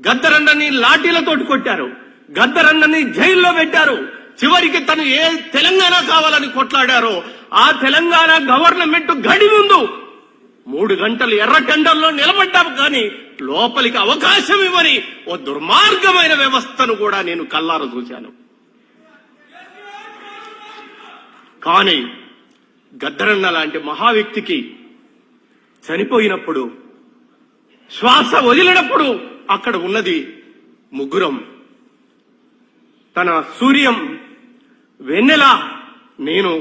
గద్దరన్నని లాఠీలతోటి కొట్టారు, గద్దరన్నని జైల్లో పెట్టారు. చివరికి తను ఏ తెలంగాణ కావాలని కొట్లాడారో ఆ తెలంగాణ గవర్నమెంట్ గడి ముందు 3 గంటలు ఎర్రటెండర్లో నిలబడ్డాం. కానీ లోపలికి అవకాశం ఇవ్వని ఓ దుర్మార్గమైన వ్యవస్థను కూడా నేను కల్లారా చూశాను. కానీ గద్దరన్న లాంటి మహా వ్యక్తికి చనిపోయినప్పుడు, శ్వాస వదిలినప్పుడు అక్కడ ఉన్నది ముగ్గురం. తన సూర్యం, వెన్నెల, నేను,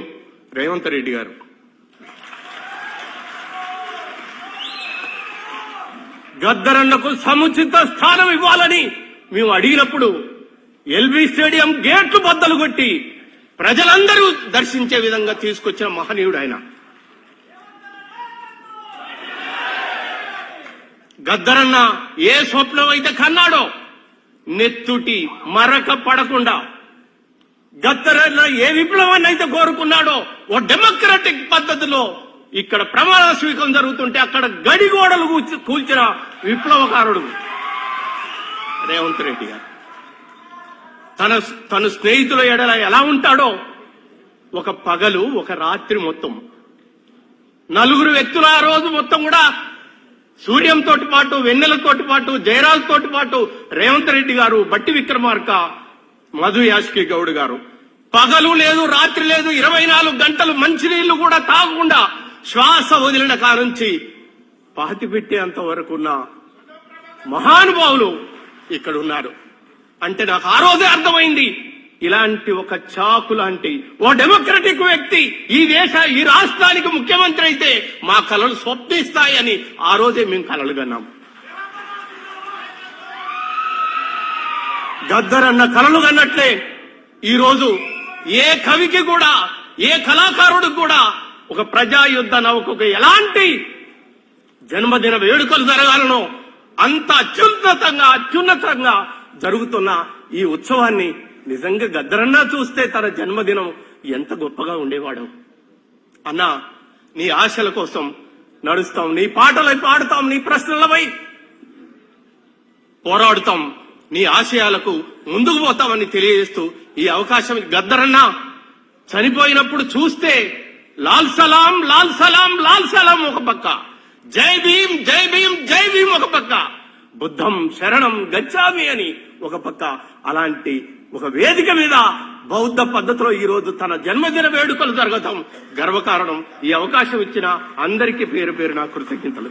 రేవంత్ రెడ్డి గారు. గద్దరన్నకు సముచిత స్థానం ఇవ్వాలని మేము అడిగినప్పుడు ఎల్బీ స్టేడియం గేట్లు బద్దలు కొట్టి ప్రజలందరూ దర్శించే విధంగా తీసుకొచ్చిన మహనీయుడు ఆయన. గద్దరన్న ఏ స్వప్నం అయితే కన్నాడో నెత్తుటి మరక పడకుండా, గద్దరన్న ఏ విప్లవాన్ని అయితే కోరుకున్నాడో ఓ డెమోక్రటిక్ పద్ధతిలో ఇక్కడ ప్రమాణ స్వీకారం జరుగుతుంటే అక్కడ గడిగోడలు కూల్చిన విప్లవకారుడు రేవంత్ రెడ్డి గారు. తన స్నేహితుల ఎడల ఎలా ఉంటాడో ఒక పగలు ఒక రాత్రి మొత్తం 4 వ్యక్తులు ఆ రోజు మొత్తం కూడా సూర్యంతో పాటు, వెన్నెలతోటి పాటు, జయరాజ్తోటి పాటు రేవంత్ రెడ్డి గారు, బట్టి విక్రమార్క, మధు యాష్కి గౌడ్ గారు. పగలు లేదు, రాత్రి లేదు, 24 గంటలు మంచినీళ్లు కూడా తాగకుండా శ్వాస వదిలిన కానుంచి పాతి పెట్టేంత వరకు ఉన్న మహానుభావులు ఇక్కడ ఉన్నారు. అంటే నాకు ఆ రోజే అర్థమైంది, ఇలాంటి ఒక చాకు లాంటి ఓ డెమోక్రటిక్ వ్యక్తి ఈ రాష్ట్రానికి ముఖ్యమంత్రి అయితే మా కలలు స్వప్నిస్తాయని ఆ రోజే మేము కలలు కన్నాం. గద్దరన్న కలలు కన్నట్లే ఈరోజు ఏ కవికి కూడా, ఏ కళాకారుడికి కూడా ఒక ప్రజాయుద్ధ నౌకకు ఎలాంటి జన్మదిన వేడుకలు జరగాలనో అంత అత్యున్నతంగా జరుగుతున్న ఈ ఉత్సవాన్ని నిజంగా గద్దరన్న చూస్తే తన జన్మదినం ఎంత గొప్పగా ఉండేవాడు. అన్నా, నీ ఆశల కోసం నడుస్తాం, నీ పాటలై పాడుతాం, నీ ప్రశ్నలపై పోరాడుతాం, నీ ఆశయాలకు ముందుకు పోతామని తెలియజేస్తూ ఈ అవకాశం గద్దరన్న చనిపోయినప్పుడు చూస్తే లాల్ సలాం, లాల్ సలాం, లాల్ సలాం ఒక పక్క, జై భీం, జై భీం, జై భీం ఒక పక్క, బుద్ధం శరణం గచ్చామి అని ఒక పక్క, అలాంటి ఒక వేదిక మీద బౌద్ధ పద్ధతిలో ఈ రోజు తన జన్మదిన వేడుకలు జరగటం గర్వకారణం. ఈ అవకాశం ఇచ్చిన అందరికీ పేరు పేరు నా కృతజ్ఞతలు.